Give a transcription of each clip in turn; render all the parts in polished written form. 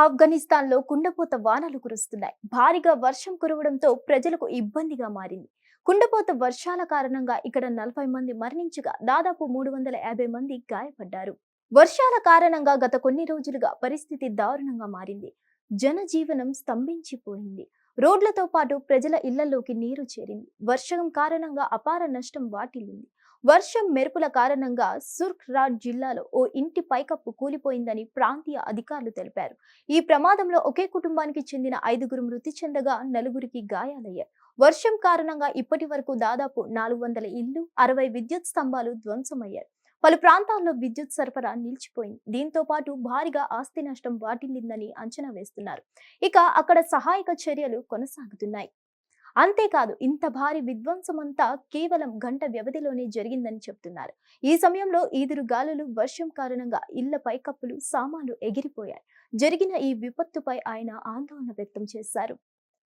ఆఫ్ఘనిస్తాన్లో కుండపోత వానలు కురుస్తున్నాయి. భారీగా వర్షం కురవడంతో ప్రజలకు ఇబ్బందిగా మారింది. కుండపోత వర్షాల కారణంగా ఇక్కడ 40 మంది మరణించగా దాదాపు 350 మంది గాయపడ్డారు. వర్షాల కారణంగా గత కొన్ని రోజులుగా పరిస్థితి దారుణంగా మారింది. జనజీవనం స్తంభించిపోయింది. రోడ్లతో పాటు ప్రజల ఇళ్లలోకి నీరు చేరింది. వర్షం కారణంగా అపార నష్టం వాటిల్లింది. వర్షం మెరుపుల కారణంగా సుర్ఖ్రాట్ జిల్లాలో ఓ ఇంటి పైకప్పు కూలిపోయిందని ప్రాంతీయ అధికారులు తెలిపారు. ఈ ప్రమాదంలో ఒకే కుటుంబానికి చెందిన 5గురు మృతి చెందగా 4గురికి గాయాలయ్యాయి. వర్షం కారణంగా ఇప్పటి వరకు దాదాపు 400 ఇళ్లు, 60 విద్యుత్ స్తంభాలు ధ్వంసమయ్యాయి. పలు ప్రాంతాల్లో విద్యుత్ సరఫరా నిలిచిపోయింది. దీంతో పాటు భారీగా ఆస్తి నష్టం వాటిల్లిందని అంచనా వేస్తున్నారు. ఇక అక్కడ సహాయక చర్యలు కొనసాగుతున్నాయి. అంతేకాదు, ఇంత భారీ విధ్వంసమంతా కేవలం గంట వ్యవధిలోనే జరిగిందని చెప్తున్నారు. ఈ సమయంలో ఈదురు గాలులు, వర్షం కారణంగా ఇళ్ల పైకప్పులు, సామాన్లు ఎగిరిపోయాయి. జరిగిన ఈ విపత్తుపై ఆయన ఆందోళన వ్యక్తం చేశారు.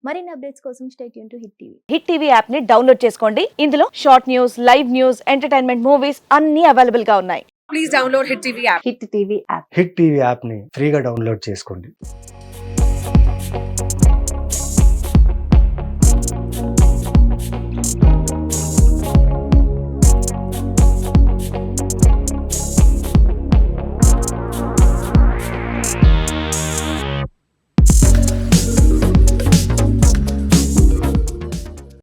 మరిన్ని అప్డేట్స్ కోసం stay tune to hit TV. Hit TV app ని డౌన్లోడ్ చేసుకోండి. ఇందులో short news, live news, entertainment movies అన్ని అవైలబుల్ గా ఉన్నాయి. Please download Hit TV app. Hit TV app. Hit TV యాప్ని ఫ్రీగా డౌన్లోడ్ చేసుకోండి.